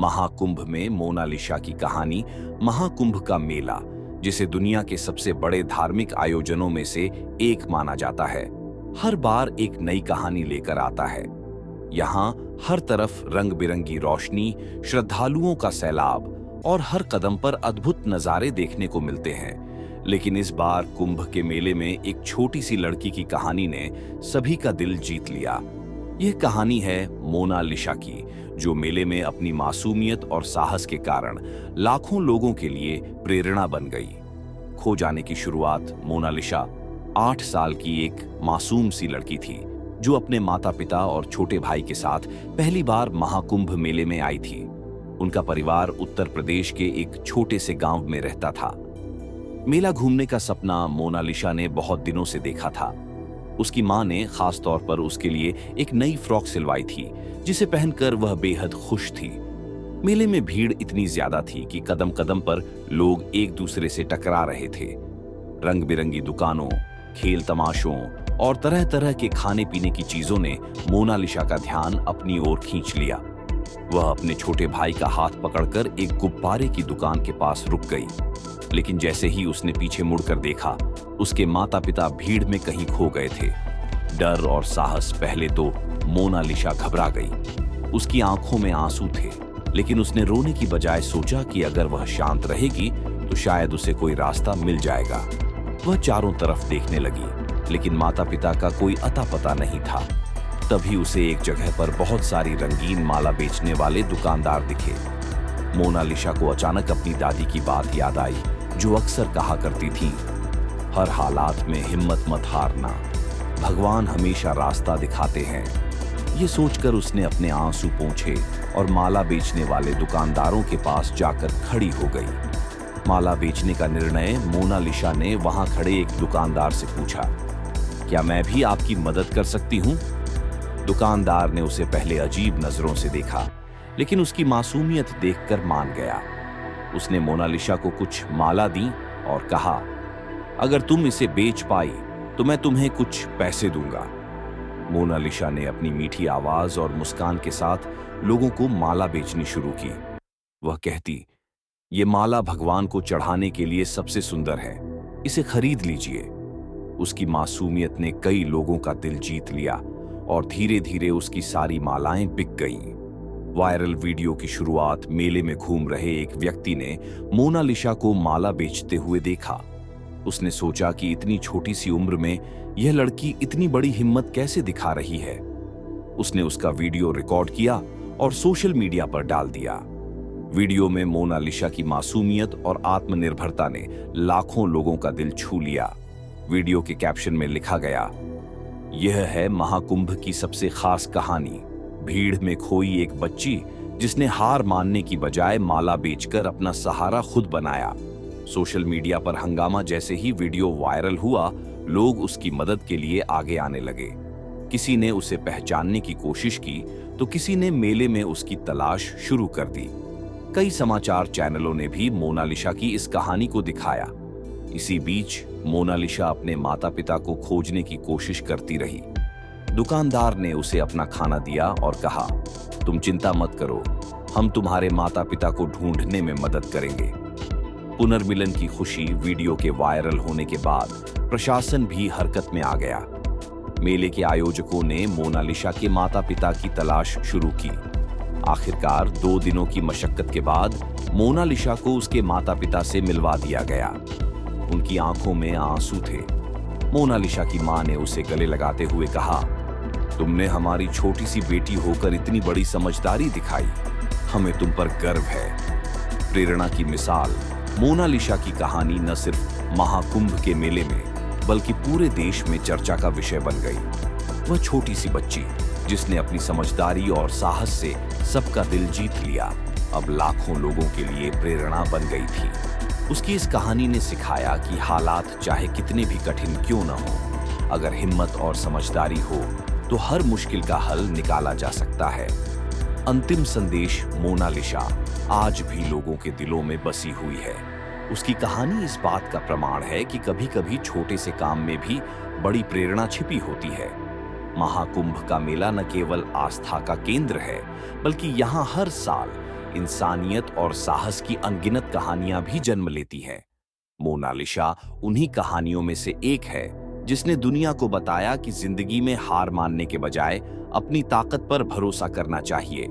महाकुंभ में मोनालिसा की कहानी महाकुंभ का मेला, जिसे दुनिया के सबसे बड़े धार्मिक आयोजनों में से एक माना जाता है, हर बार एक नई कहानी लेकर आता है। यहाँ हर तरफ रंग बिरंगी रोशनी, श्रद्धालुओं का सैलाब और हर कदम पर अद्भुत नजारे देखने को मिलते हैं। लेकिन इस बार कुंभ के मेले में एक छोटी सी लड़की की कहानी ने सभी का दिल जीत लिया। यह कहानी है मोनालिसा की, जो मेले में अपनी मासूमियत और साहस के कारण लाखों लोगों के लिए प्रेरणा बन गई। खो जाने की शुरुआत मोनालिसा 8 साल की एक मासूम सी लड़की थी, जो अपने माता पिता और छोटे भाई के साथ पहली बार महाकुंभ मेले में आई थी। उनका परिवार उत्तर प्रदेश के एक छोटे से गांव में रहता था। मेला घूमने का सपना मोनालिसा ने बहुत दिनों से देखा था। उसकी मां ने खास तौर पर उसके लिए एक नई फ्रॉक सिलवाई थी, जिसे पहनकर वह बेहद खुश थी। मेले में भीड़ इतनी ज्यादा थी कि कदम कदम पर लोग एक दूसरे से टकरा रहे थे। रंग बिरंगी दुकानों, खेल तमाशों और तरह तरह के खाने पीने की चीजों ने मोनालिसा का ध्यान अपनी ओर खींच लिया। वह अपने छोटे भाई का हाथ पकड़कर एक गुब्बारे की दुकान के पास रुक गई, लेकिन जैसे ही उसने पीछे मुड़कर देखा, उसके माता पिता भीड़ में कहीं खो गए थे। डर और साहस पहले तो मोनालिसा घबरा गई। उसकी आंखों में आंसू थे, लेकिन उसने रोने की बजाय सोचा कि अगर वह शांत रहेगी तो शायद उसे कोई रास्ता मिल जाएगा। वह चारों तरफ देखने लगी, लेकिन माता पिता का कोई अता पता नहीं था। तभी उसे एक जगह पर बहुत सारी रंगीन माला बेचने वाले दुकानदार दिखे। मोनालिसा को अचानक अपनी दादी की बात याद आई, जो अक्सर कहा करती थी, हर हालात में हिम्मत मत हारना, भगवान हमेशा रास्ता दिखाते हैं। ये सोचकर उसने अपने आंसू पोंछे और माला बेचने वाले दुकानदारों के पास जाकर खड़ी हो गई। माला बेचने का निर्णय मोनालिसा ने वहां खड़े एक दुकानदार से पूछा, क्या मैं भी आपकी मदद कर सकती हूँ? दुकानदार ने उसे पहले अजीब नजरों से देखा, लेकिन उसकी मासूमियत देखकर मान गया। उसने मोनालिसा को कुछ माला दी और कहा, अगर तुम इसे बेच पाई तो मैं तुम्हें कुछ पैसे दूंगा। मोनालिसा ने अपनी मीठी आवाज और मुस्कान के साथ लोगों को माला बेचनी शुरू की। वह कहती, ये माला भगवान को चढ़ाने के लिए सबसे सुंदर है, इसे खरीद लीजिए। उसकी मासूमियत ने कई लोगों का दिल जीत लिया और धीरे धीरे उसकी सारी मालाएं बिक गईं। वायरल वीडियो की शुरुआत मेले में घूम रहे एक व्यक्ति ने मोनालिसा को माला बेचते हुए देखा। उसने सोचा कि इतनी छोटी सी उम्र में यह लड़की इतनी बड़ी हिम्मत कैसे दिखा रही है। उसने उसका वीडियो रिकॉर्ड किया और सोशल मीडिया पर डाल दिया। वीडियो में मोनालिसा की मासूमियत और आत्मनिर्भरता ने लाखों लोगों का दिल छू लिया। वीडियो के कैप्शन में लिखा गया, यह है महाकुंभ की सबसे खास कहानी, भीड़ में खोई एक बच्ची जिसने हार मानने की बजाय माला बेचकर अपना सहारा खुद बनाया। सोशल मीडिया पर हंगामा जैसे ही वीडियो वायरल हुआ, लोग उसकी मदद के लिए आगे आने लगे। किसी ने उसे पहचानने की कोशिश की तो किसी ने मेले में उसकी तलाश शुरू कर दी। कई समाचार चैनलों ने भी मोनालिसा की इस कहानी को दिखाया। इसी बीच मोनालिसा अपने माता पिता को खोजने की कोशिश करती रही। दुकानदार ने उसे अपना खाना दिया और कहा, तुम चिंता मत करो, हम तुम्हारे माता पिता को ढूंढने में मदद करेंगे। पुनर्मिलन की खुशी वीडियो के वायरल होने के बाद प्रशासन भी हरकत में आ गया। मेले के आयोजकों ने मोनालिसा के माता पिता की तलाश शुरू की। आखिरकार 2 दिनों की मशक्कत के बाद मोनालिसा को उसके माता पिता से मिलवा दिया गया। उनकी आंखों में आंसू थे। मोनालिसा की मां ने उसे गले लगाते हुए कहा, तुमने हमारी छोटी सी बेटी होकर इतनी बड़ी समझदारी दिखाई, हमें तुम पर गर्व है। प्रेरणा की मिसाल मोनालिसा की कहानी न सिर्फ महाकुंभ के मेले में बल्कि पूरे देश में चर्चा का विषय बन गई। वह छोटी सी बच्ची जिसने अपनी समझदारी और साहस से सबका दिल जीत लिया, अब लाखों लोगों के लिए प्रेरणा बन गई थी। उसकी इस कहानी ने सिखाया कि हालात चाहे कितने भी कठिन क्यों न हो, अगर हिम्मत और समझदारी हो तो हर मुश्किल का हल निकाला जा सकता है। अंतिम संदेश मोनालिसा आज भी लोगों के दिलों में बसी हुई है। उसकी कहानी इस बात का प्रमाण है कि कभी-कभी छोटे से काम में भी बड़ी प्रेरणा छिपी होती है। महाकुंभ का मेला न केवल आस्था का केंद्र है, बल्कि यहाँ हर साल इंसानियत और साहस की अनगिनत कहानियां भी जन्म लेती है। मोनालिसा उन्हीं कहानियों में से एक है जिसने दुनिया को बताया कि जिंदगी में हार मानने के बजाय अपनी ताकत पर भरोसा करना चाहिए।